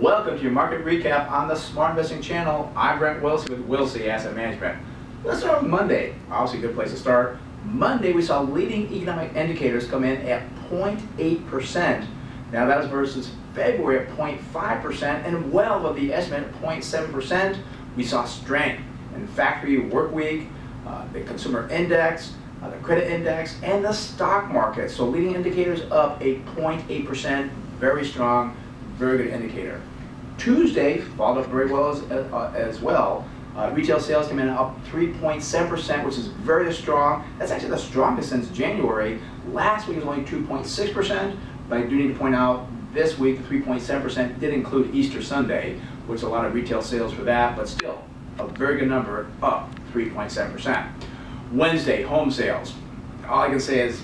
Welcome to your market recap on the Smart Investing channel. I'm Brent Wilsey with Wilsey Asset Management. Let's start with Monday. Obviously a good place to start. Monday we saw leading economic indicators come in at 0.8%. Now that was versus February at 0.5% and well above the estimate at 0.7%. We saw strength in factory work week, the consumer index, the credit index, and the stock market. So leading indicators up a 0.8%, very strong, very good indicator. Tuesday followed up very well as well. Retail sales came in up 3.7%, which is very strong. That's actually the strongest since January. Last week was only 2.6%, but I do need to point out this week the 3.7% did include Easter Sunday, which is a lot of retail sales for that, but still a very good number, up 3.7%. Wednesday, home sales. All I can say is,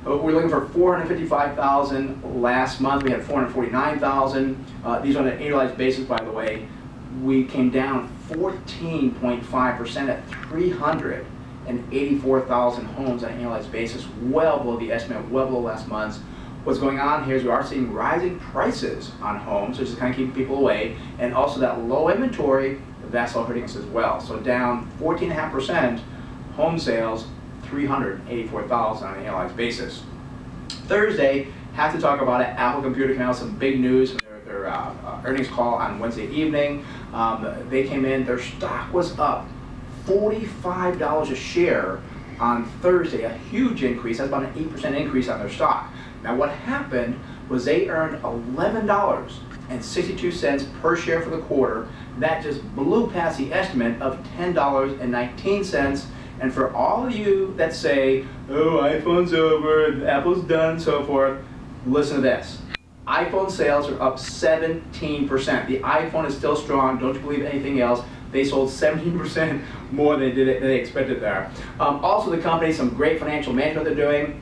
we're looking for 455,000 last month. We had 449,000. These are on an annualized basis, by the way. We came down 14.5% at 384,000 homes on an annualized basis, well below the estimate, well below last month's. What's going on here is we are seeing rising prices on homes, which is kind of keeping people away, and also that low inventory, that's all hurting us as well. So down 14.5%, home sales, 384,000 on an annualized basis. Thursday, have to talk about it. Apple Computer came out with some big news from their earnings call on Wednesday evening. They came in, their stock was up $45 a share on Thursday, a huge increase. That's about an 8% increase on their stock. Now what happened was they earned $11.62 per share for the quarter. That just blew past the estimate of $10.19. And for all of you that say, oh, iPhone's over, Apple's done, and so forth, listen to this. iPhone sales are up 17%. The iPhone is still strong. Don't you believe anything else. They sold 17% more than they expected there. Also, the company, some great financial management they're doing.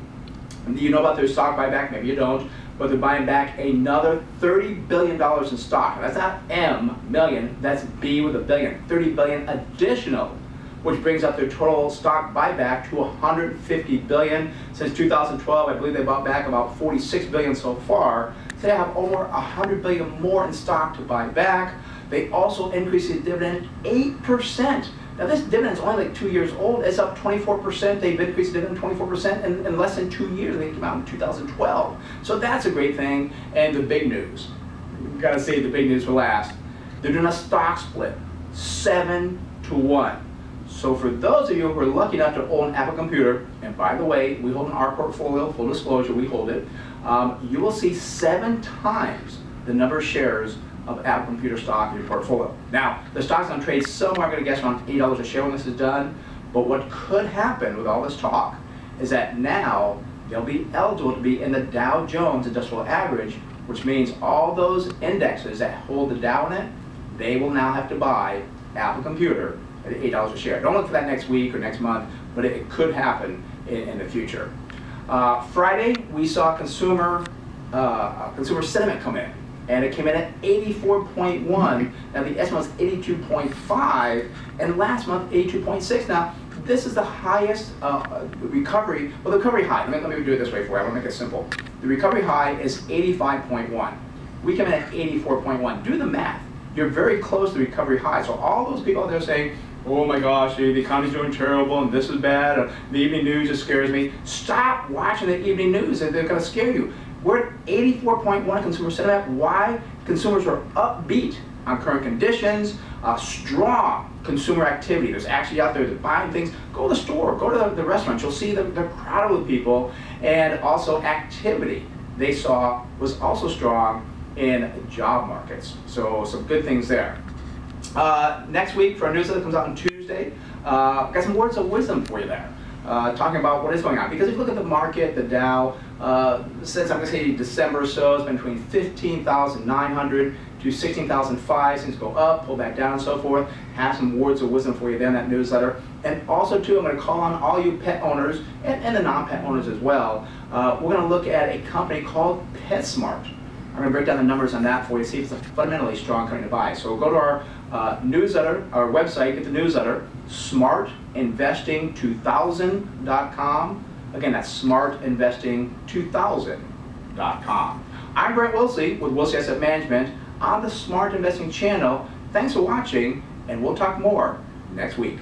You know about their stock buyback, maybe you don't, but they're buying back another $30 billion in stock. Now, that's not M, million, that's B with a billion. 30 billion additional, which brings up their total stock buyback to 150 billion. Since 2012, I believe they bought back about 46 billion so far. So they have over 100 billion more in stock to buy back. They also increased the dividend 8%. Now this dividend is only like 2 years old. It's up 24%. They've increased the dividend 24% in less than 2 years. They came out in 2012. So that's a great thing. And the big news, we've got to save the big news for last. They're doing a stock split, 7-to-1. So for those of you who are lucky enough to own Apple Computer, and by the way, we hold in our portfolio, full disclosure, we hold it, you will see 7 times the number of shares of Apple Computer stock in your portfolio. Now, the stock's going to trade somewhere, I'm going to guess, around $8 a share when this is done. But what could happen with all this talk is that now they'll be eligible to be in the Dow Jones Industrial Average, which means all those indexes that hold the Dow in it, they will now have to buy Apple Computer at $8 a share. Don't look for that next week or next month, but it could happen in the future. Friday, we saw consumer sentiment come in, and it came in at 84.1. Now the estimate was 82.5, and last month 82.6. Now this is the highest recovery. Well, the recovery high. Let me do it this way for you. I want to make it simple. The recovery high is 85.1. We came in at 84.1. Do the math. You're very close to the recovery high. So all those people out there saying, oh my gosh, the economy's doing terrible and this is bad, or the evening news just scares me. Stop watching the evening news, and they're going to scare you. We're at 84.1 consumer sentiment. Why? Consumers are upbeat on current conditions, strong consumer activity. There's actually out there, they're buying things. Go to the store, go to the restaurant. You'll see they're crowded with people, and also activity they saw was also strong in job markets. So some good things there. Next week for our newsletter that comes out on Tuesday, got some words of wisdom for you there, talking about what is going on. Because if you look at the market, the Dow, since I'm going to say December or so, it's been between 15,900 to 16,005. Things go up, pull back down, and so forth. Have some words of wisdom for you there in that newsletter. And also, too, I'm going to call on all you pet owners and the non-pet owners as well. We're going to look at a company called PetSmart. I'm going to break down the numbers on that for you, see if it's a fundamentally strong company to buy. So go to our newsletter, our website, get the newsletter, smartinvesting2000.com. Again, that's smartinvesting2000.com. I'm Brent Wilsey with Wilsey Asset Management on the Smart Investing channel. Thanks for watching, and we'll talk more next week.